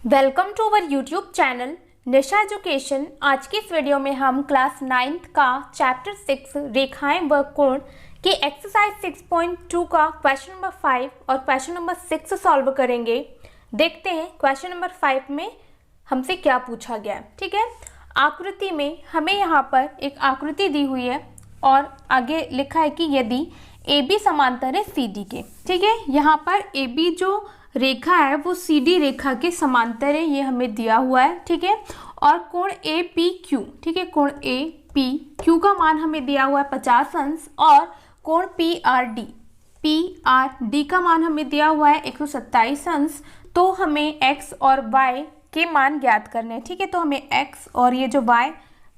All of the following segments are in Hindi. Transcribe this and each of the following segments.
Welcome to our YouTube channel Nisha education. आज की इस वीडियो में हम क्लास 9th का चैप्टर 6 रेखाएं व कोण के एक्सरसाइज 6.2 का क्वेश्चन नंबर 5 और क्वेश्चन नंबर 6 सॉल्व करेंगे। देखते हैं क्वेश्चन नंबर 5 में हमसे क्या पूछा गया है। ठीक है, आकृति में हमें यहाँ पर एक आकृति दी हुई है और आगे लिखा है कि यदि AB समांतर है CD के। ठीक है, यहाँ पर AB जो रेखा है वो CD रेखा के समांतर है, ये हमें दिया हुआ है। ठीक है, और कोण APQ, ठीक है, कोण APQ का मान हमें दिया हुआ है 50 अंश और कोण PRD का मान हमें दिया हुआ है 127 अंश। तो हमें x और y के मान ज्ञात करने हैं। ठीक है, तो हमें x और ये जो y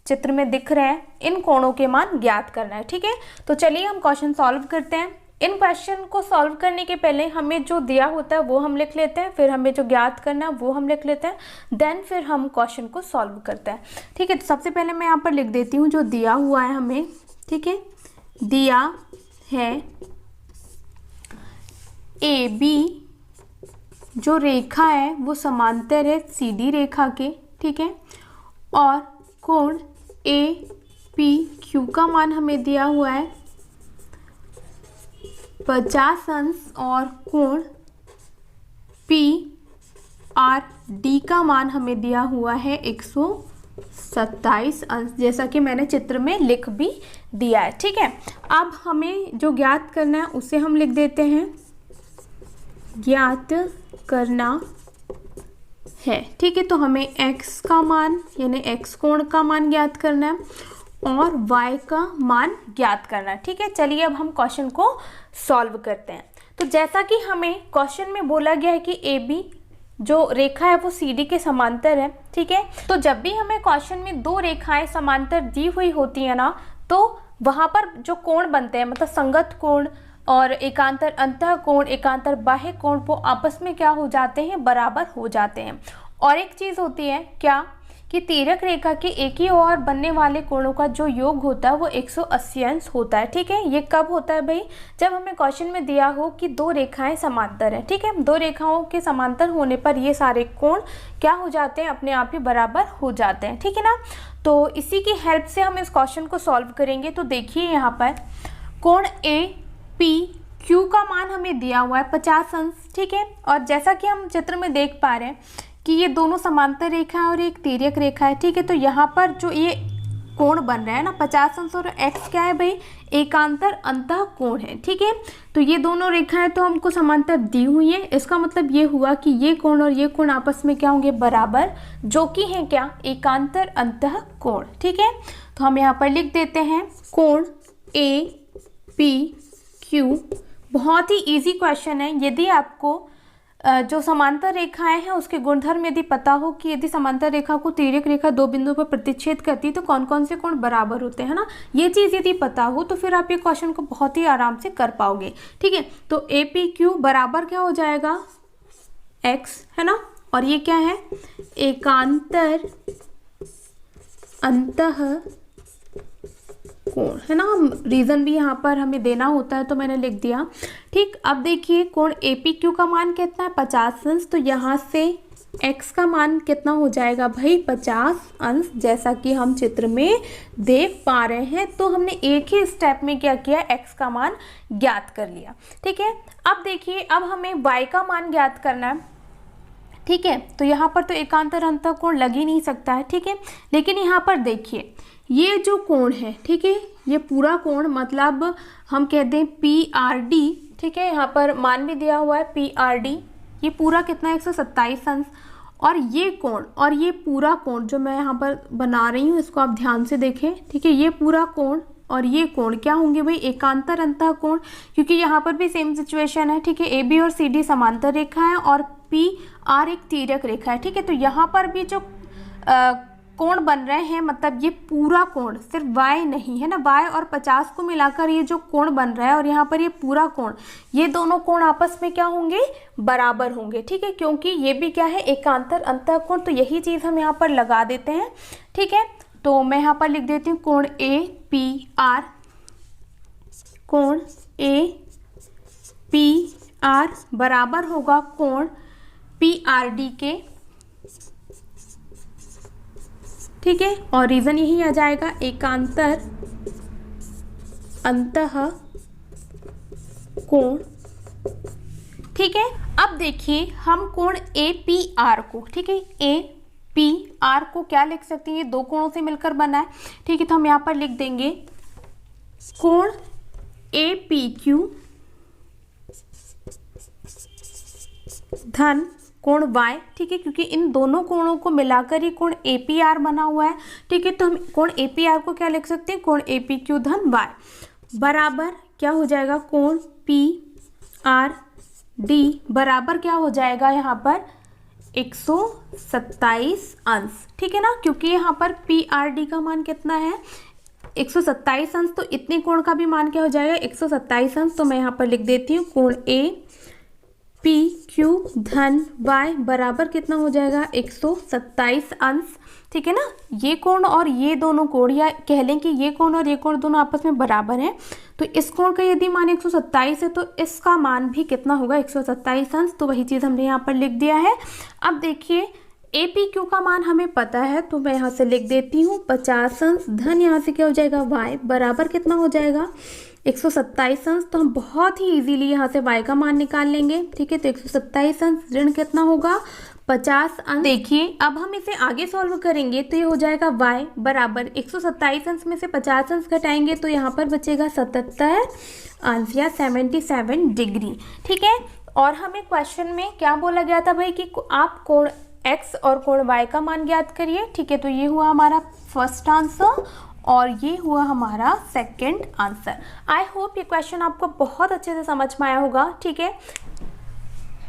चित्र में दिख रहे हैं इन कोणों के मान ज्ञात करना है। ठीक है, तो चलिए हम क्वेश्चन सॉल्व करते हैं। इन क्वेश्चन को सॉल्व करने के पहले हमें जो दिया होता है वो हम लिख लेते हैं, फिर हमें जो ज्ञात करना है वो हम लिख लेते हैं, देन फिर हम क्वेश्चन को सॉल्व करते हैं। ठीक है, तो सबसे पहले मैं यहाँ पर लिख देती हूँ जो दिया हुआ है हमें। ठीक है, दिया है AB जो रेखा है वो समांतर है CD रेखा के। ठीक है, और कोण APQ का मान हमें दिया हुआ है 50 अंश और कोण PRD का मान हमें दिया हुआ है 127 अंश, जैसा कि मैंने चित्र में लिख भी दिया है। ठीक है, अब हमें जो ज्ञात करना है उसे हम लिख देते हैं, ज्ञात करना है। ठीक है, तो हमें x का मान यानी x कोण का मान ज्ञात करना है और y का मान ज्ञात करना है। ठीक है, चलिए अब हम क्वेश्चन को सॉल्व करते हैं। तो जैसा कि हमें क्वेश्चन में बोला गया है कि AB जो रेखा है वो CD के समांतर है। ठीक है, तो जब भी हमें क्वेश्चन में दो रेखाएं समांतर दी हुई होती है ना, तो वहाँ पर जो कोण बनते हैं मतलब संगत कोण और एकांतर अंतः कोण, एकांतर बाह्य कोण, वो आपस में क्या हो जाते हैं, बराबर हो जाते हैं। और एक चीज़ होती है क्या कि तिर्यक रेखा के एक ही ओर बनने वाले कोणों का जो योग होता है वो 180 अंश होता है। ठीक है, ये कब होता है भाई, जब हमें क्वेश्चन में दिया हो कि दो रेखाएं समांतर हैं। ठीक है, दो रेखाओं के समांतर होने पर ये सारे कोण क्या हो जाते हैं, अपने आप ही बराबर हो जाते हैं। ठीक है ना, तो इसी की हेल्प से हम इस क्वेश्चन को सॉल्व करेंगे। तो देखिए यहाँ पर कोण APQ का मान हमें दिया हुआ है 50 अंश। ठीक है, और जैसा कि हम चित्र में देख पा रहे हैं कि ये दोनों समांतर रेखा है और एक तिर्यक रेखा है। ठीक है, तो यहाँ पर जो ये कोण बन रहा है ना 50 अंश, और x क्या है भाई, एकांतर अंतः कोण है। ठीक है, तो ये दोनों रेखाएं तो हमको समांतर दी हुई हैं, इसका मतलब ये हुआ कि ये कोण और ये कोण आपस में क्या होंगे, बराबर, जो कि है क्या, एकांतर अंतः कोण। ठीक है, तो हम यहाँ पर लिख देते हैं कोण APQ। बहुत ही इजी क्वेश्चन है। यदि आपको जो समांतर रेखाएं हैं उसके गुणधर्म यदि पता हो कि यदि समांतर रेखा को तिर्यक रेखा दो बिंदुओं पर प्रतिच्छेद करती है तो कौन कौन से कोण बराबर होते हैं ना, ये चीज़ यदि पता हो तो फिर आप ये क्वेश्चन को बहुत ही आराम से कर पाओगे। ठीक है, तो APQ बराबर क्या हो जाएगा, x है ना, और ये क्या है, एकांतर अंतः कोण है ना। रीजन भी यहाँ पर हमें देना होता है तो मैंने लिख दिया। ठीक, अब देखिए कोण APQ का मान कितना है, 50 अंश, तो यहाँ से x का मान कितना हो जाएगा भाई, 50 अंश, जैसा कि हम चित्र में देख पा रहे हैं। तो हमने एक ही स्टेप में क्या किया, x का मान ज्ञात कर लिया। ठीक है, अब देखिए अब हमें y का मान ज्ञात करना है। ठीक है, तो यहाँ पर तो एकांतर अंतः कोण लग ही नहीं सकता है। ठीक है, लेकिन यहाँ पर देखिए ये जो कोण है, ठीक है, ये पूरा कोण मतलब हम कहते हैं PRD। ठीक है, यहाँ पर मान भी दिया हुआ है PRD, ये पूरा कितना है, 127 अंश। और ये कोण और ये पूरा कोण जो मैं यहाँ पर बना रही हूँ इसको आप ध्यान से देखें। ठीक है, ये पूरा कोण और ये कोण क्या होंगे भाई, एकांतर अंतः कोण, क्योंकि यहाँ पर भी सेम सिचुएशन है। ठीक है, AB और CD समांतर रेखा है और PR एक तिर्यक रेखा है। ठीक है, तो यहाँ पर भी जो कोण बन रहे हैं मतलब ये पूरा कोण, सिर्फ y नहीं है ना, y और 50 को मिलाकर ये जो कोण बन रहा है और यहाँ पर ये पूरा कोण, ये दोनों कोण आपस में क्या होंगे, बराबर होंगे। ठीक है, क्योंकि ये भी क्या है, एकांतर अंतः कोण, तो यही चीज़ हम यहाँ पर लगा देते हैं। ठीक है, तो मैं यहाँ पर लिख देती हूँ कोण APR, कोण APR बराबर होगा कोण PRD के। ठीक है, और रीजन यही आ जाएगा एकांतर अंतः कोण। ठीक है, अब देखिए हम कोण APR को, ठीक है, APR को क्या लिख सकते हैं, ये दो कोणों से मिलकर बना है। ठीक है, तो हम यहाँ पर लिख देंगे कोण APQ धन कोण Y। ठीक है, क्योंकि इन दोनों कोणों को मिलाकर ही कोण APR बना हुआ है। ठीक है, तो हम कोण APR को क्या लिख सकते हैं, कोण APQ धन Y बराबर क्या हो जाएगा, कोण PRD बराबर क्या हो जाएगा यहाँ पर 127 अंश। ठीक है ना, क्योंकि यहाँ पर PRD का मान कितना है 127 अंश, तो इतने कोण का भी मान क्या हो जाएगा 127 अंश। तो मैं यहाँ पर लिख देती हूँ कोण APQ धन Y बराबर कितना हो जाएगा 127 अंश। ठीक है ना, ये कोण और ये दोनों कोण, या कह लें कि ये कोण और ये कोण दोनों आपस में बराबर हैं, तो इस कोण का यदि मान 127 है तो इसका मान भी कितना होगा 127 अंश। तो वही चीज़ हमने यहाँ पर लिख दिया है। अब देखिए APQ का मान हमें पता है, तो मैं यहाँ से लिख देती हूँ 50 अंश धन यहाँ से क्या हो जाएगा Y बराबर कितना हो जाएगा 127 अंश। तो हम बहुत ही इजीली यहाँ से Y का मान निकाल लेंगे। ठीक है, तो 127 अंश ऋण कितना होगा 50 अंश। देखिए अब हम इसे आगे सॉल्व करेंगे तो ये हो जाएगा Y बराबर 127 अंश में से 50 अंश घटाएंगे तो यहाँ पर बचेगा 77 अंश या 77 डिग्री। ठीक है, और हमें क्वेश्चन में क्या बोला गया था भाई कि आप कोण X और कोण Y का मान ज्ञात करिए। ठीक है, तो ये हुआ हमारा फर्स्ट आंसर और ये हुआ हमारा सेकंड आंसर। आई होप ये क्वेश्चन आपको बहुत अच्छे से समझ में आया होगा। ठीक है,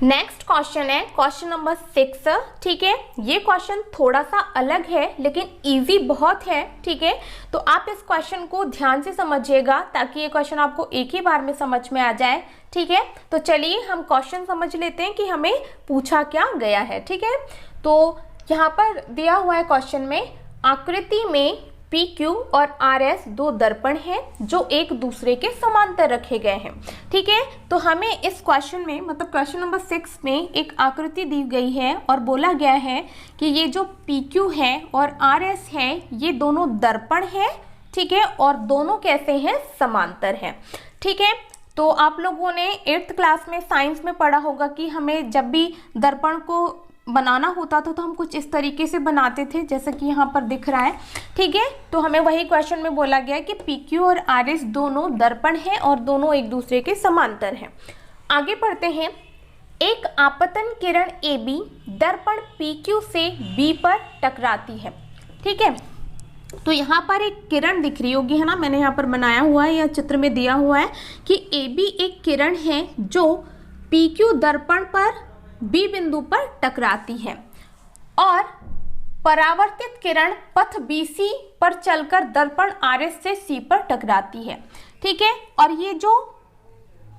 नेक्स्ट क्वेश्चन है क्वेश्चन नंबर 6। ठीक है, ये क्वेश्चन थोड़ा सा अलग है लेकिन इजी बहुत है। ठीक है, तो आप इस क्वेश्चन को ध्यान से समझिएगा ताकि ये क्वेश्चन आपको एक ही बार में समझ में आ जाए। ठीक है, तो चलिए हम क्वेश्चन समझ लेते हैं कि हमें पूछा क्या गया है। ठीक है, तो यहाँ पर दिया हुआ है क्वेश्चन में आकृति में PQ और RS दो दर्पण हैं जो एक दूसरे के समांतर रखे गए हैं। ठीक है, तो हमें इस क्वेश्चन में मतलब क्वेश्चन नंबर 6 में एक आकृति दी गई है और बोला गया है कि ये जो PQ है और RS है ये दोनों दर्पण हैं। ठीक है, और दोनों कैसे हैं, समांतर हैं। ठीक है, तो आप लोगों ने 8th क्लास में साइंस में पढ़ा होगा कि हमें जब भी दर्पण को बनाना होता था तो हम कुछ इस तरीके से बनाते थे जैसा कि यहाँ पर दिख रहा है। ठीक है, तो हमें वही क्वेश्चन में बोला गया है कि PQ और RS दोनों दर्पण हैं और दोनों एक दूसरे के समांतर हैं। आगे पढ़ते हैं। एक आपतन किरण AB दर्पण PQ से B पर टकराती है। ठीक है, तो यहाँ पर एक किरण दिख रही होगी है ना, मैंने यहाँ पर बनाया हुआ है या चित्र में दिया हुआ है कि AB एक किरण है जो PQ दर्पण पर B बिंदु पर टकराती है और परावर्तित किरण पथ BC पर चलकर दर्पण RS से C पर टकराती है। ठीक है, और ये जो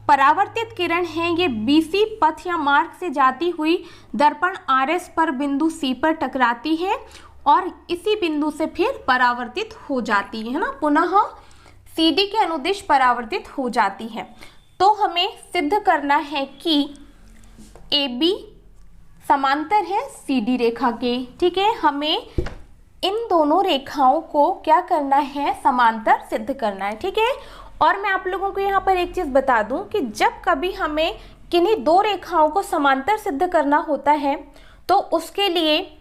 परावर्तित किरण है ये BC पथ या मार्ग से जाती हुई दर्पण RS पर बिंदु C पर टकराती है और इसी बिंदु से फिर परावर्तित हो जाती है ना, पुनः CD के अनुदिश परावर्तित हो जाती है। तो हमें सिद्ध करना है कि AB समांतर है CD रेखा के। ठीक है, हमें इन दोनों रेखाओं को क्या करना है, समांतर सिद्ध करना है। ठीक है, और मैं आप लोगों को यहाँ पर एक चीज़ बता दूं कि जब कभी हमें किन्हीं दो रेखाओं को समांतर सिद्ध करना होता है तो उसके लिए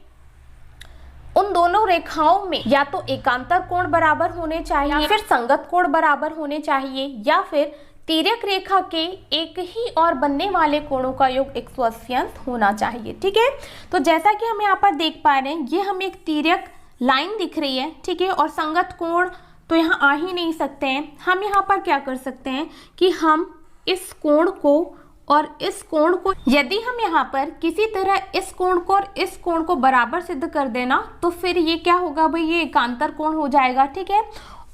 उन दोनों रेखाओं में या तो एकांतर कोण बराबर होने चाहिए या फिर संगत कोण बराबर होने चाहिए या फिर तिर्यक रेखा के एक ही और बनने वाले कोणों का योग 180 अंश होना चाहिए। ठीक है, तो जैसा कि हम यहाँ पर देख पा रहे हैं ये हमें एक तिर्यक लाइन दिख रही है। ठीक है, और संगत कोण तो यहाँ आ ही नहीं सकते हैं। हम यहाँ पर क्या कर सकते हैं कि हम इस कोण को और इस कोण को, यदि हम यहाँ पर किसी तरह इस कोण को और इस कोण को बराबर सिद्ध कर देना तो फिर ये क्या होगा भाई, ये एकांतर कोण हो जाएगा। ठीक है,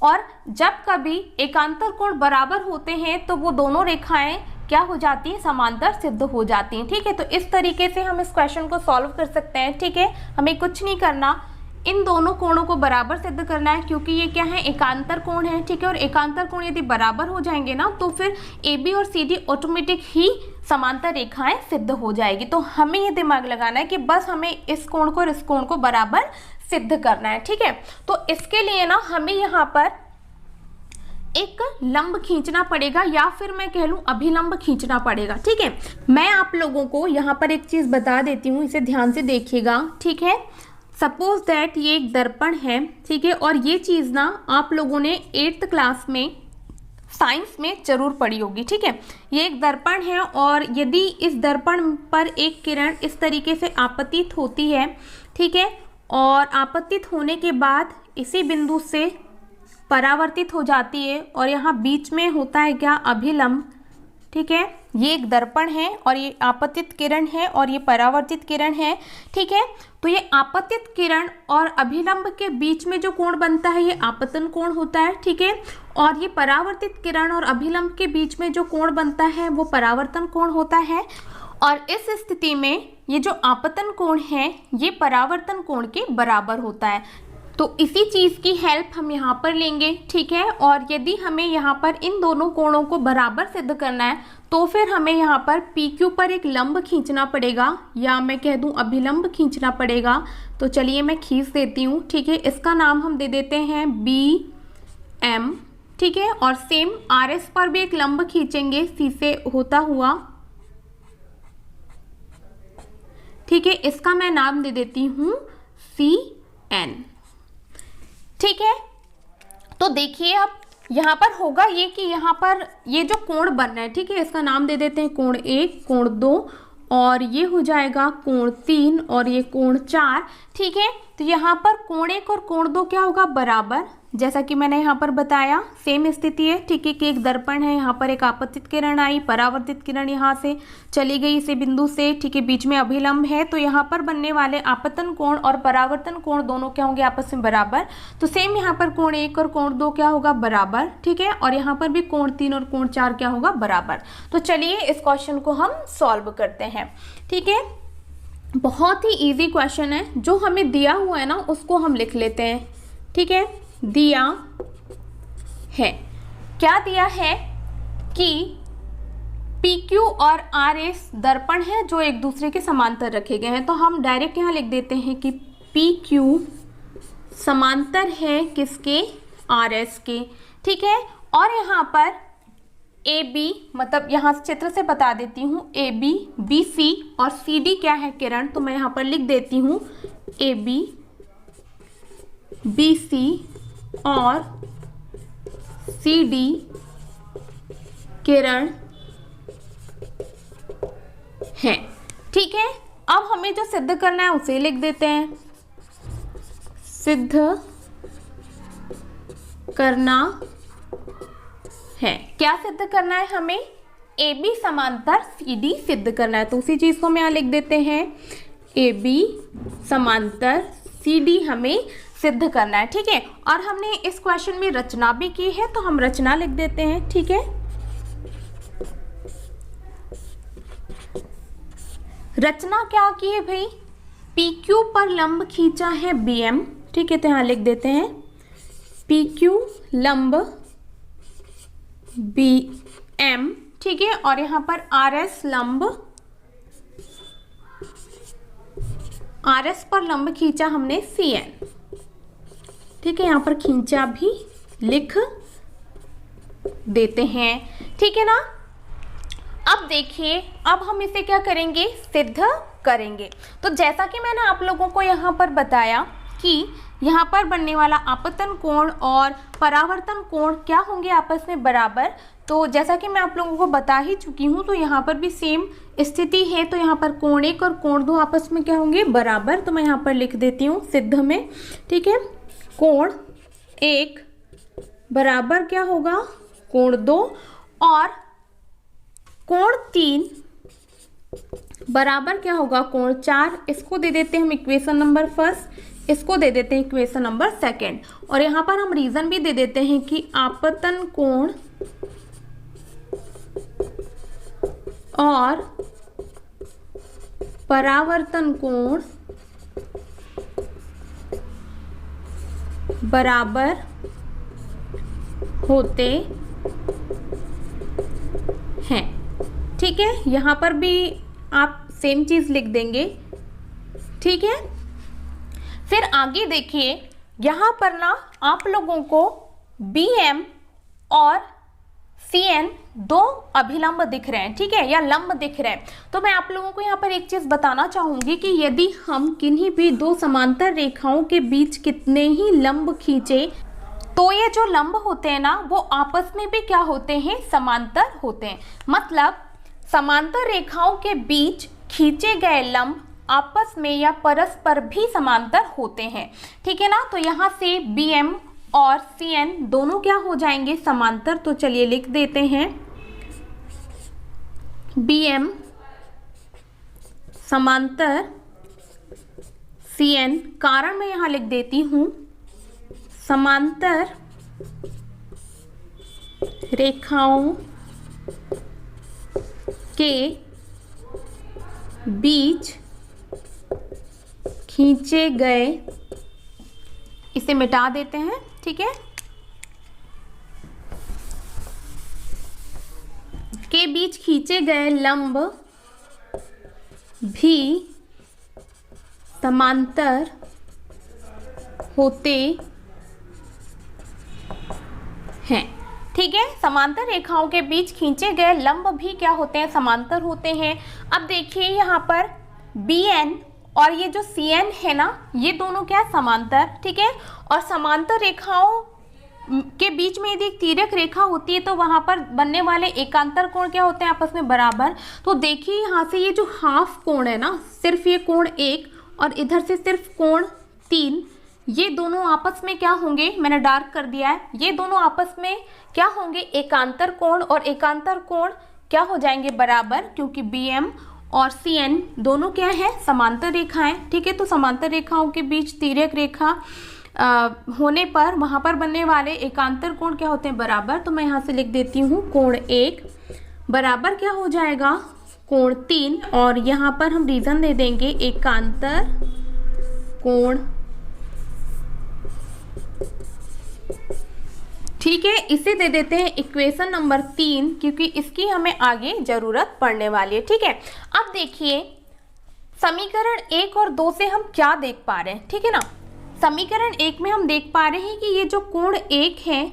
और जब कभी एकांतर कोण बराबर होते हैं तो वो दोनों रेखाएं क्या हो जाती हैं, समांतर सिद्ध हो जाती हैं। ठीक है, तो इस तरीके से हम इस क्वेश्चन को सॉल्व कर सकते हैं। ठीक है, हमें कुछ नहीं करना, इन दोनों कोणों को बराबर सिद्ध करना है क्योंकि ये क्या है, एकांतर कोण है। ठीक है, और एकांतर कोण यदि बराबर हो जाएंगे ना तो फिर AB और CD ऑटोमेटिक ही समांतर रेखाएं सिद्ध हो जाएगी। तो हमें ये दिमाग लगाना है कि बस हमें इस कोण को और इस कोण को बराबर सिद्ध करना है, ठीक है। तो इसके लिए ना हमें यहाँ पर एक लंब खींचना पड़ेगा या फिर मैं कह लूं अभिलंब खींचना पड़ेगा, ठीक है। मैं आप लोगों को यहाँ पर एक चीज बता देती हूँ, इसे ध्यान से देखिएगा, ठीक है। सपोज दैट ये एक दर्पण है, ठीक है, और ये चीज ना आप लोगों ने 8th क्लास में साइंस में जरूर पढ़ी होगी, ठीक है। ये एक दर्पण है और यदि इस दर्पण पर एक किरण इस तरीके से आपतित होती है, ठीक है, और आपतित होने के बाद इसी बिंदु से परावर्तित हो जाती है और यहाँ बीच में होता है क्या, अभिलंब, ठीक है। ये एक दर्पण है और ये आपतित किरण है और ये परावर्तित किरण है, ठीक है। तो ये आपतित किरण और अभिलंब के बीच में जो कोण बनता है ये आपतन कोण होता है, ठीक है। और ये परावर्तित किरण और अभिलंब के बीच में जो कोण बनता है वो परावर्तन कोण होता है। और इस स्थिति में ये जो आपतन कोण है ये परावर्तन कोण के बराबर होता है। तो इसी चीज़ की हेल्प हम यहाँ पर लेंगे, ठीक है। और यदि हमें यहाँ पर इन दोनों कोणों को बराबर सिद्ध करना है तो फिर हमें यहाँ पर PQ पर एक लंब खींचना पड़ेगा या मैं कह दूँ अभिलंब खींचना पड़ेगा। तो चलिए मैं खींच देती हूँ, ठीक है। इसका नाम हम दे देते हैं BM, ठीक है। और सेम RS पर भी एक लंब खींचेंगे C से होता हुआ, ठीक है। इसका मैं नाम दे देती हूँ CN, ठीक है। तो देखिए अब यहाँ पर होगा ये कि यहाँ पर ये जो कोण बन रहा है, ठीक है, इसका नाम दे देते हैं कोण 1, कोण 2 और ये हो जाएगा कोण 3 और ये कोण 4, ठीक है। तो यहाँ पर कोण 1 और कोण 2 क्या होगा, बराबर, जैसा कि मैंने यहाँ पर बताया सेम स्थिति है, ठीक है, कि एक दर्पण है, यहाँ पर एक आपतित किरण आई, परावर्तित किरण यहाँ से चली गई इसी बिंदु से, ठीक है, बीच में अभिलंब है। तो यहाँ पर बनने वाले आपतन कोण और परावर्तन कोण दोनों क्या होंगे, आपस में बराबर। तो सेम यहाँ पर कोण 1 और कोण 2 क्या होगा, बराबर, ठीक है। और यहाँ पर भी कोण 3 और कोण 4 क्या होगा, बराबर। तो चलिए इस क्वेश्चन को हम सॉल्व करते हैं, ठीक है। बहुत ही ईजी क्वेश्चन है, जो हमें दिया हुआ है ना उसको हम लिख लेते हैं, ठीक है। दिया है, क्या दिया है कि PQ और RS दर्पण है जो एक दूसरे के समांतर रखे गए हैं। तो हम डायरेक्ट यहाँ लिख देते हैं कि PQ समांतर है किसके, RS के, ठीक है। और यहाँ पर AB, मतलब यहाँ से चित्र से बता देती हूँ, AB, BC और CD क्या है, किरण। तो मैं यहाँ पर लिख देती हूँ AB, BC और CD किरण है, ठीक है। अब हमें जो सिद्ध करना है उसे लिख देते हैं, सिद्ध करना है। क्या सिद्ध करना है हमें, AB समांतर CD सिद्ध करना है। तो उसी चीज को हम यहाँ लिख देते हैं, AB समांतर CD हमें सिद्ध करना है, ठीक है। और हमने इस क्वेश्चन में रचना भी की है तो हम रचना लिख देते हैं, ठीक है। रचना क्या की है भाई, PQ पर लंब खींचा है BM, ठीक है। तो यहाँ लिख देते हैं PQ लंब BM, ठीक है। और यहाँ पर RS लंब, RS पर लंब खींचा हमने CN, ठीक है। यहाँ पर खींचा भी लिख देते हैं, ठीक है ना। अब देखिए, अब हम इसे क्या करेंगे, सिद्ध करेंगे। तो जैसा कि मैंने आप लोगों को यहाँ पर बताया कि यहाँ पर बनने वाला आपतन कोण और परावर्तन कोण क्या होंगे, आपस में बराबर। तो जैसा कि मैं आप लोगों को बता ही चुकी हूँ, तो यहाँ पर भी सेम स्थिति है। तो यहाँ पर कोण 1 और कोण 2 आपस में क्या होंगे, बराबर। तो मैं यहाँ पर लिख देती हूँ सिद्ध में, ठीक है। कोण 1 बराबर क्या होगा, कोण 2 और कोण 3 बराबर क्या होगा, कोण 4। इसको दे देते हैं हम इक्वेशन नंबर फर्स्ट, इसको दे देते हैं इक्वेशन नंबर सेकंड। और यहाँ पर हम रीजन भी दे देते हैं कि आपतन कोण और परावर्तन कोण बराबर होते हैं, ठीक है, यहाँ पर भी आप सेम चीज़ लिख देंगे। ठीक है, फिर आगे देखिए, यहाँ पर ना आप लोगों को BM और CN दो अभिलंब दिख रहे हैं, ठीक है, या लंब दिख रहे हैं। तो मैं आप लोगों को यहाँ पर एक चीज़ बताना चाहूँगी कि यदि हम किन्हीं भी दो समांतर रेखाओं के बीच कितने ही लंब खींचे तो ये जो लंब होते हैं ना वो आपस में भी क्या होते हैं, समांतर होते हैं। मतलब समांतर रेखाओं के बीच खींचे गए लंब आपस में या परस्पर भी समांतर होते हैं। ठीक है ना, तो यहाँ से BM और CN दोनों क्या हो जाएंगे, समांतर। तो चलिए लिख देते हैं BM समांतर CN, कारण मैं यहाँ लिख देती हूँ समांतर रेखाओं के बीच खींचे गए, इसे मिटा देते हैं। ठीक है, के बीच खींचे गए लंब भी समांतर होते हैं। ठीक है, समांतर रेखाओं के बीच खींचे गए लंब भी क्या होते हैं, समांतर होते हैं। अब देखिए यहाँ पर BN और ये जो CN है ना, ये दोनों क्या समांतर। ठीक है, और समांतर रेखाओं के बीच में यदि एक तिर्यक रेखा होती है तो वहां पर बनने वाले एकांतर कोण क्या होते हैं, आपस में बराबर। तो देखिए यहाँ से ये जो हाफ कोण है ना, सिर्फ ये कोण 1 और इधर से सिर्फ कोण 3, ये दोनों आपस में क्या होंगे, मैंने डार्क कर दिया है, ये दोनों आपस में क्या होंगे, एकांतर कोण। और एकांतर कोण क्या हो जाएंगे, बराबर, क्योंकि BM और CN दोनों क्या है, समांतर रेखाएं। ठीक है, तो समांतर रेखाओं के बीच तिर्यक रेखा होने पर वहां पर बनने वाले एकांतर कोण क्या होते हैं, बराबर। तो मैं यहाँ से लिख देती हूँ कोण 1 बराबर क्या हो जाएगा, कोण 3, और यहाँ पर हम रीजन दे देंगे एकांतर कोण। ठीक है, इसे दे देते हैं इक्वेशन नंबर 3, क्योंकि इसकी हमें आगे जरूरत पड़ने वाली है। ठीक है, अब देखिए समीकरण 1 और 2 से हम क्या देख पा रहे हैं। ठीक है ना, समीकरण 1 में हम देख पा रहे हैं कि ये जो कोण 1 है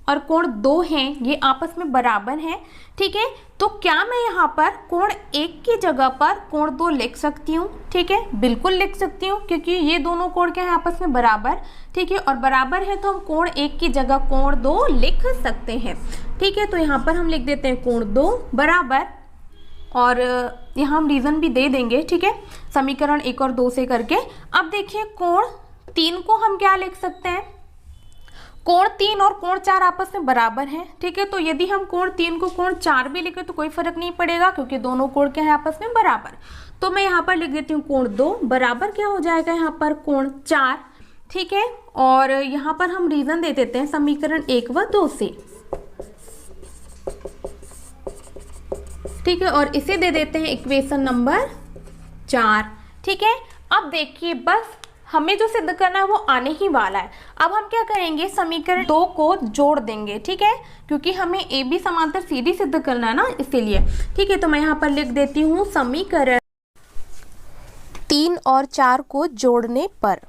और कोण 2 हैं ये आपस में बराबर हैं। ठीक है, तो क्या मैं यहाँ पर कोण 1 की जगह पर कोण 2 लिख सकती हूँ? ठीक है, बिल्कुल लिख सकती हूँ, क्योंकि ये दोनों कोण क्या है, आपस में बराबर। ठीक है, और बराबर है तो हम कोण 1 की जगह कोण 2 लिख सकते हैं। ठीक है, तो यहाँ पर हम लिख देते हैं कोण 2 बराबर, और यहाँ हम रीजन भी दे देंगे। ठीक है, समीकरण 1 और 2 से करके। अब देखिए कोण 3 को हम क्या लिख सकते हैं, कोण 3 और कोण 4 आपस में बराबर हैं। ठीक है, तो यदि हम कोण 3 को कोण 4 भी लिखें तो कोई फर्क नहीं पड़ेगा, क्योंकि दोनों कोण क्या है, आपस में बराबर। तो मैं यहाँ पर लिख देती हूँ कोण 2 बराबर क्या हो जाएगा, यहाँ पर कोण 4। ठीक है, और यहाँ पर हम रीजन दे देते हैं समीकरण 1 व 2 से। ठीक है, और इसे दे देते हैं इक्वेशन नंबर 4। ठीक है, अब देखिए बस हमें जो सिद्ध करना है वो आने ही वाला है। अब हम क्या करेंगे, समीकरण 2 को जोड़ देंगे। ठीक है, क्योंकि हमें AB समांतर CD सिद्ध करना है ना, इसीलिए। ठीक है, तो मैं यहाँ पर लिख देती हूँ समीकरण 3 और 4 को जोड़ने पर।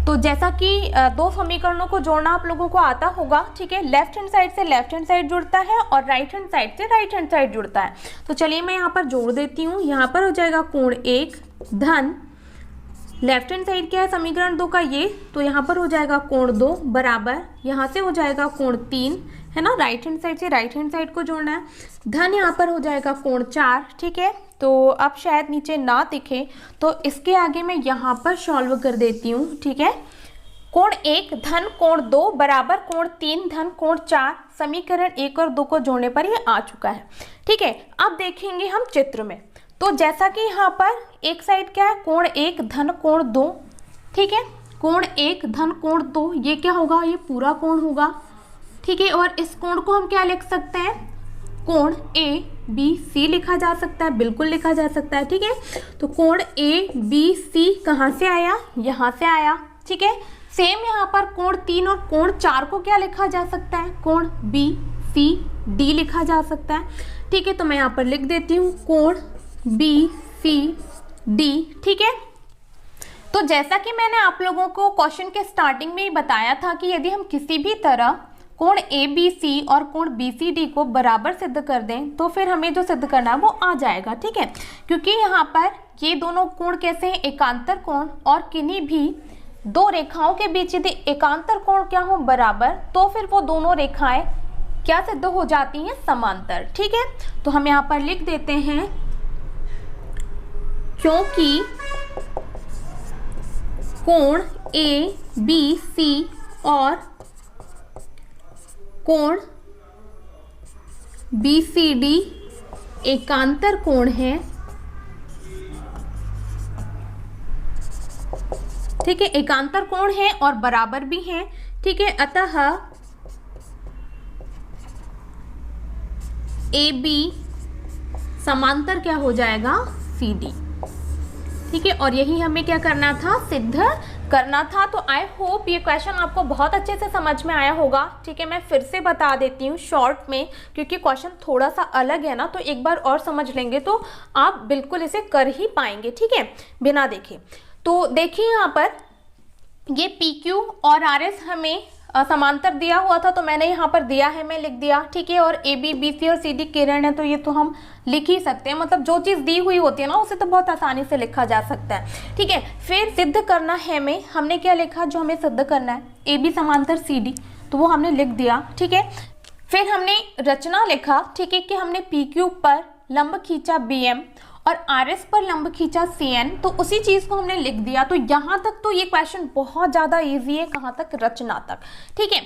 तो जैसा कि दो समीकरणों को जोड़ना आप लोगों को आता होगा। ठीक है, लेफ्ट हैंड साइड से लेफ्ट हैंड साइड जुड़ता है और राइट हैंड साइड से राइट हैंड साइड जुड़ता है। तो चलिए मैं यहाँ पर जोड़ देती हूँ। यहाँ पर हो जाएगा कोण 1 धन लेफ्ट हैंड साइड क्या है समीकरण 2 का ये, तो यहाँ पर हो जाएगा कोण 2 बराबर, यहाँ से हो जाएगा कोण 3 है ना, राइट हैंड साइड से राइट हैंड साइड को जोड़ना है, धन यहाँ पर हो जाएगा कोण 4। ठीक है, तो अब शायद नीचे ना दिखे तो इसके आगे मैं यहाँ पर सॉल्व कर देती हूँ। ठीक है, कोण 1 धन कोण 2 बराबर कोण 3 धन कोण 4, समीकरण 1 और 2 को जोड़ने पर ये आ चुका है। ठीक है, अब देखेंगे हम चित्र में। तो जैसा कि यहाँ पर एक साइड क्या है, कोण 1 धन कोण 2। ठीक है, कोण 1 धन कोण 2 ये क्या होगा, ये पूरा कोण होगा। ठीक है, और इस कोण को हम क्या लिख सकते हैं, कोण ABC लिखा जा सकता है, बिल्कुल लिखा जा सकता है। ठीक है, तो कोण ABC कहाँ से आया, यहाँ से आया। ठीक है, सेम यहाँ पर कोण 3 और कोण 4 को क्या लिखा जा सकता है, कोण BCD लिखा जा सकता है। ठीक है। तो मैं यहाँ पर लिख देती हूँ कोण BCD, ठीक है। तो जैसा कि मैंने आप लोगों को क्वेश्चन के स्टार्टिंग में ही बताया था कि यदि हम किसी भी तरह कोण ABC और कोण BCD को बराबर सिद्ध कर दें तो फिर हमें जो सिद्ध करना है वो आ जाएगा, ठीक है। क्योंकि यहाँ पर ये दोनों कोण कैसे हैं, एकांतर कोण, और किन्हीं भी दो रेखाओं के बीच यदि एकांतर कोण क्या हो बराबर, तो फिर वो दोनों रेखाएं क्या सिद्ध हो जाती हैं, समांतर, ठीक है। तो हम यहाँ पर लिख देते हैं क्योंकि कोण ABC और कोण BCD एकांतर कोण है, ठीक है, एकांतर कोण है और बराबर भी हैं, ठीक है। अतः AB समांतर क्या हो जाएगा, CD, ठीक है। और यही हमें क्या करना था, सिद्ध करना था। तो आई होप ये क्वेश्चन आपको बहुत अच्छे से समझ में आया होगा, ठीक है। मैं फिर से बता देती हूँ शॉर्ट में, क्योंकि क्वेश्चन थोड़ा सा अलग है ना, तो एक बार और समझ लेंगे तो आप बिल्कुल इसे कर ही पाएंगे, ठीक है, बिना देखे। तो देखिए यहाँ पर ये PQ और RS हमें समांतर दिया हुआ था, तो मैंने यहाँ पर दिया है, मैं लिख दिया, ठीक है। और AB, BC और CD किरण है, तो ये तो हम लिख ही सकते हैं, मतलब जो चीज़ दी हुई होती है ना उसे तो बहुत आसानी से लिखा जा सकता है, ठीक है। फिर सिद्ध करना है हमें, हमने क्या लिखा, जो हमें सिद्ध करना है AB समांतर CD, तो वो हमने लिख दिया, ठीक है। फिर हमने रचना लिखा, ठीक है, कि हमने PQ पर लंब खींचा BM और RS पर लंब खींचा CN, तो उसी चीज को हमने लिख दिया। तो यहाँ तक तो ये क्वेश्चन बहुत ज्यादा इजी है, कहाँ तक, रचना तक, ठीक है।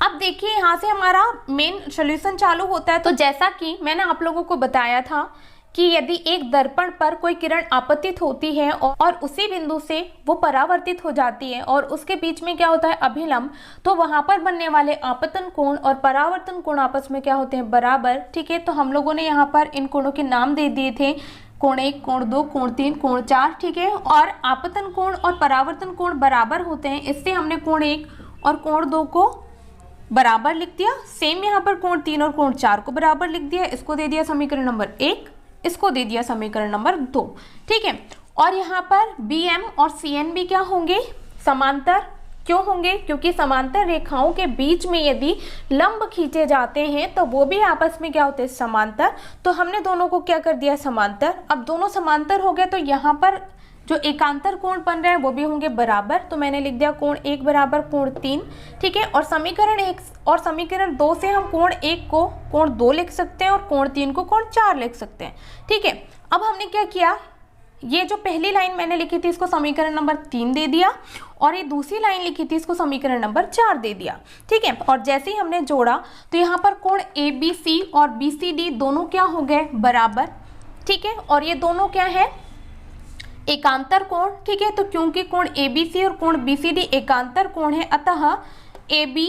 अब देखिए यहाँ से हमारा मेन सॉल्यूशन चालू होता है। तो जैसा कि मैंने आप लोगों को बताया था कि यदि एक दर्पण पर कोई किरण आपतित होती है और उसी बिंदु से वो परावर्तित हो जाती है और उसके बीच में क्या होता है, अभिलंब, तो वहां पर बनने वाले आपतन कोण और परावर्तन कोण आपस में क्या होते हैं, बराबर, ठीक है। तो हम लोगों ने यहाँ पर इन कोणों के नाम दे दिए थे, कोण 1, कोण 2, कोण 3, कोण 4, ठीक है। और आपतन कोण और परावर्तन कोण बराबर होते हैं, इससे हमने कोण 1 और कोण 2 को बराबर लिख दिया। सेम यहाँ पर कोण 3 और कोण 4 को बराबर लिख दिया, इसको दे दिया समीकरण नंबर 1, इसको दे दिया समीकरण नंबर 2, ठीक है। और यहाँ पर BM और CN भी क्या होंगे, समांतर। क्यों होंगे, क्योंकि समांतर रेखाओं के बीच में यदि लंब खींचे जाते हैं तो वो भी आपस में क्या होते हैं, समांतर। तो हमने दोनों को क्या कर दिया, समांतर। अब दोनों समांतर हो गए तो यहाँ पर जो एकांतर कोण बन रहे हैं वो भी होंगे बराबर, तो मैंने लिख दिया कोण 1 बराबर कोण 3, ठीक है। और समीकरण 1 और समीकरण 2 से हम कोण 1 को कोण 2 लिख सकते हैं और कोण 3 को कोण 4 लिख सकते हैं, ठीक है। अब हमने क्या किया, ये जो पहली लाइन मैंने लिखी थी इसको समीकरण नंबर 3 दे दिया और ये दूसरी लाइन लिखी थी इसको समीकरण नंबर 4 दे दिया, ठीक है। और जैसे ही हमने जोड़ा तो यहाँ पर कोण ABC और BCD दोनों क्या हो गए, बराबर, ठीक है। और ये दोनों क्या है, एकांतर कोण, ठीक है। तो क्योंकि कोण ABC और कोण BCD एकांतर कोण है, अतः AB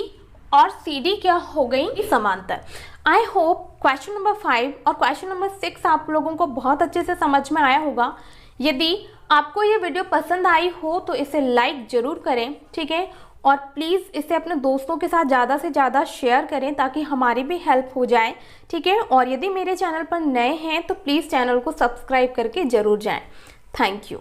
और CD क्या हो गई, समांतर। आई होप क्वेश्चन नंबर 5 और क्वेश्चन नंबर 6 आप लोगों को बहुत अच्छे से समझ में आया होगा। यदि आपको ये वीडियो पसंद आई हो तो इसे लाइक जरूर करें, ठीक है। और प्लीज़ इसे अपने दोस्तों के साथ ज़्यादा से ज़्यादा शेयर करें ताकि हमारी भी हेल्प हो जाए, ठीक है। और यदि मेरे चैनल पर नए हैं तो प्लीज़ चैनल को सब्सक्राइब करके ज़रूर जाएं। Thank you.